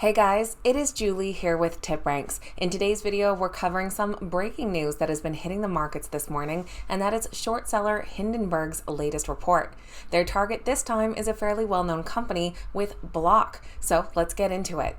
Hey guys, it is Julie here with TipRanks. In today's video, we're covering some breaking news that has been hitting the markets this morning, and that is short seller Hindenburg's latest report. Their target this time is a fairly well-known company with Block. So let's get into it.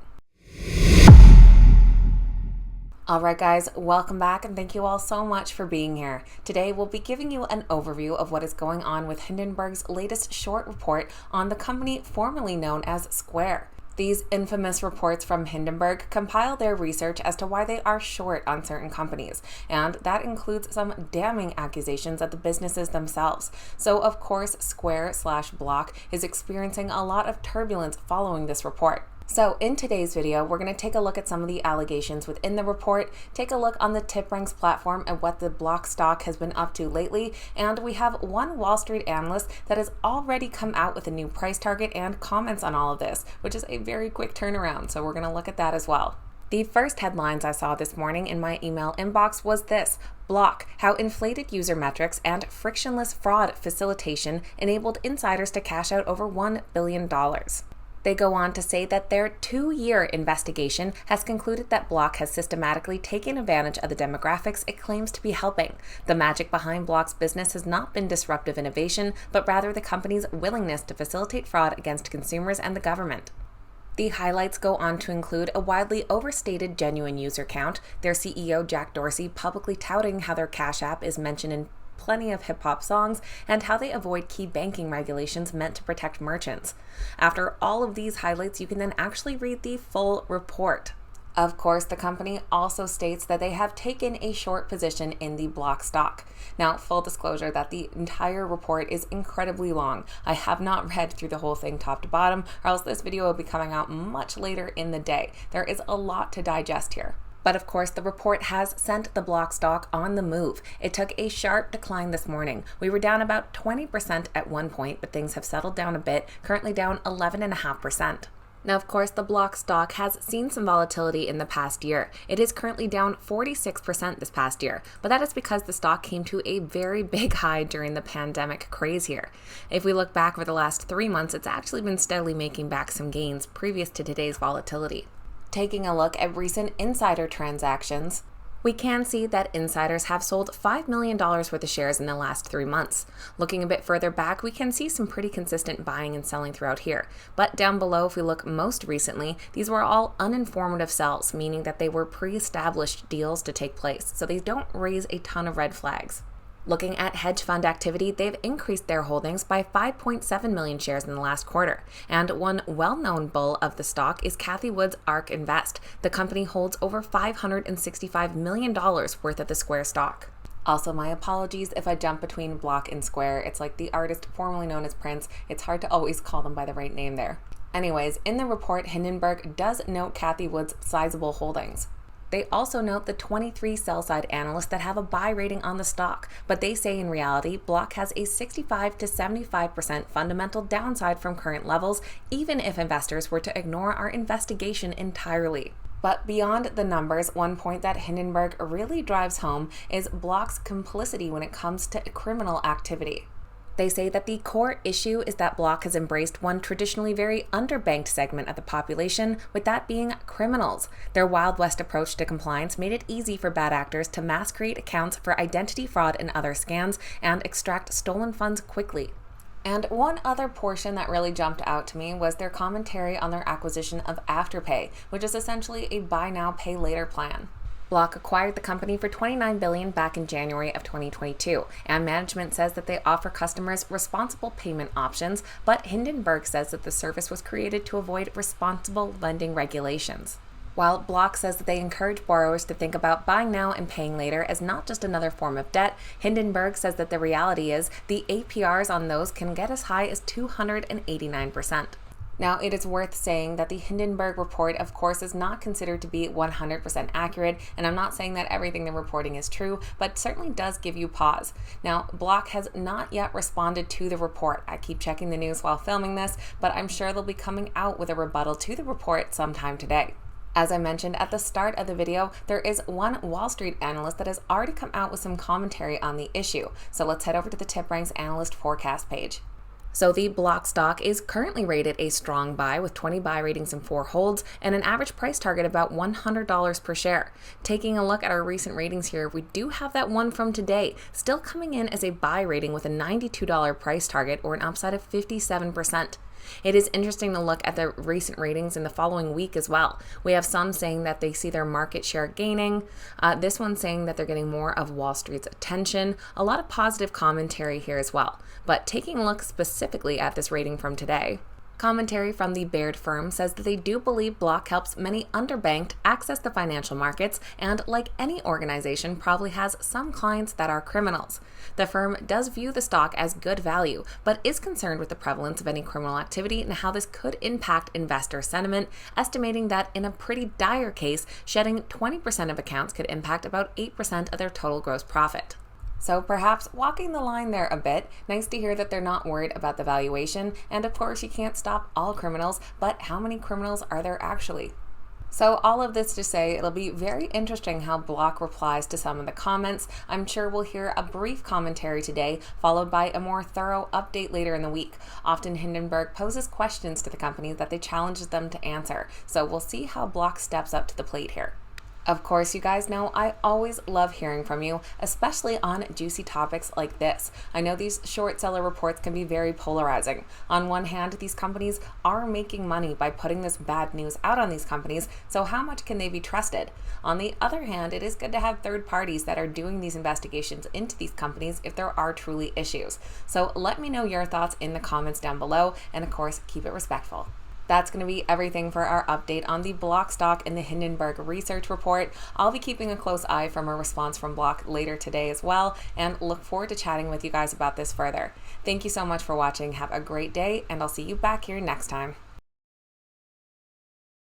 Alright guys, welcome back and thank you all so much for being here. Today we'll be giving you an overview of what is going on with Hindenburg's latest short report on the company formerly known as Square. These infamous reports from Hindenburg compile their research as to why they are short on certain companies, and that includes some damning accusations at the businesses themselves. So of course, Square/Block is experiencing a lot of turbulence following this report. So in today's video, we're going to take a look at some of the allegations within the report, take a look on the TipRanks platform and what the Block stock has been up to lately, and we have one Wall Street analyst that has already come out with a new price target and comments on all of this, which is a very quick turnaround, so we're going to look at that as well. The first headlines I saw this morning in my email inbox was this: Block, how inflated user metrics and frictionless fraud facilitation enabled insiders to cash out over $1 billion. They go on to say that their 2-year investigation has concluded that Block has systematically taken advantage of the demographics it claims to be helping. The magic behind Block's business has not been disruptive innovation, but rather the company's willingness to facilitate fraud against consumers and the government. The highlights go on to include a widely overstated genuine user count, their CEO Jack Dorsey publicly touting how their Cash App is mentioned in plenty of hip-hop songs, and how they avoid key banking regulations meant to protect merchants. After all of these highlights, you can then actually read the full report. Of course, the company also states that they have taken a short position in the Block stock. Now, full disclosure that the entire report is incredibly long. I have not read through the whole thing top to bottom, or else this video will be coming out much later in the day. There is a lot to digest here. But of course, the report has sent the Block stock on the move. It took a sharp decline this morning. We were down about 20% at one point, but things have settled down a bit, currently down 11.5%. Now, of course, the Block stock has seen some volatility in the past year. It is currently down 46% this past year, but that is because the stock came to a very big high during the pandemic craze here. If we look back over the last 3 months, it's actually been steadily making back some gains previous to today's volatility. Taking a look at recent insider transactions, we can see that insiders have sold $5 million worth of shares in the last 3 months. Looking a bit further back, we can see some pretty consistent buying and selling throughout here. But down below, if we look most recently, these were all uninformative sells, meaning that they were pre-established deals to take place, so they don't raise a ton of red flags. Looking at hedge fund activity, they've increased their holdings by 5.7 million shares in the last quarter. And one well-known bull of the stock is Cathie Wood's ARK Invest. The company holds over $565 million worth of the Square stock. Also, my apologies if I jump between Block and Square. It's like the artist formerly known as Prince. It's hard to always call them by the right name there. Anyways, in the report, Hindenburg does note Cathie Wood's sizable holdings. They also note the 23 sell-side analysts that have a buy rating on the stock, but they say in reality, Block has a 65 to 75% fundamental downside from current levels, even if investors were to ignore our investigation entirely. But beyond the numbers, one point that Hindenburg really drives home is Block's complicity when it comes to criminal activity. They say that the core issue is that Block has embraced one traditionally very underbanked segment of the population, with that being criminals. Their Wild West approach to compliance made it easy for bad actors to mass create accounts for identity fraud and other scams and extract stolen funds quickly. And one other portion that really jumped out to me was their commentary on their acquisition of Afterpay, which is essentially a buy now, pay later plan. Block acquired the company for $29 billion back in January of 2022, and management says that they offer customers responsible payment options, but Hindenburg says that the service was created to avoid responsible lending regulations. While Block says that they encourage borrowers to think about buying now and paying later as not just another form of debt, Hindenburg says that the reality is the APRs on those can get as high as 289%. Now, it is worth saying that the Hindenburg report, of course, is not considered to be 100% accurate, and I'm not saying that everything they're reporting is true, but certainly does give you pause. Now, Block has not yet responded to the report. I keep checking the news while filming this, but I'm sure they'll be coming out with a rebuttal to the report sometime today. As I mentioned at the start of the video, there is one Wall Street analyst that has already come out with some commentary on the issue. So let's head over to the TipRanks analyst forecast page. So the Block stock is currently rated a strong buy with 20 buy ratings and 4 holds and an average price target about $100 per share. Taking a look at our recent ratings here, we do have that one from today, still coming in as a buy rating with a $92 price target or an upside of 57%. It is interesting to look at the recent ratings in the following week as well. We have some saying that they see their market share gaining. This one saying that they're getting more of Wall Street's attention. A lot of positive commentary here as well. But taking a look specifically at this rating from today, commentary from the Baird firm says that they do believe Block helps many underbanked access the financial markets and, like any organization, probably has some clients that are criminals. The firm does view the stock as good value, but is concerned with the prevalence of any criminal activity and how this could impact investor sentiment, estimating that in a pretty dire case, shedding 20% of accounts could impact about 8% of their total gross profit. So perhaps walking the line there a bit. Nice to hear that they're not worried about the valuation. And of course, you can't stop all criminals, but how many criminals are there actually? So all of this to say, it'll be very interesting how Block replies to some of the comments. I'm sure we'll hear a brief commentary today, followed by a more thorough update later in the week. Often Hindenburg poses questions to the company that they challenge them to answer. So we'll see how Block steps up to the plate here. Of course, you guys know I always love hearing from you, especially on juicy topics like this. I know these short seller reports can be very polarizing. On one hand, these companies are making money by putting this bad news out on these companies, so how much can they be trusted? On the other hand, it is good to have third parties that are doing these investigations into these companies if there are truly issues. So let me know your thoughts in the comments down below, and of course, keep it respectful. That's going to be everything for our update on the Block stock in the Hindenburg Research report. I'll be keeping a close eye from a response from Block later today as well, and look forward to chatting with you guys about this further. Thank you so much for watching. Have a great day, and I'll see you back here next time.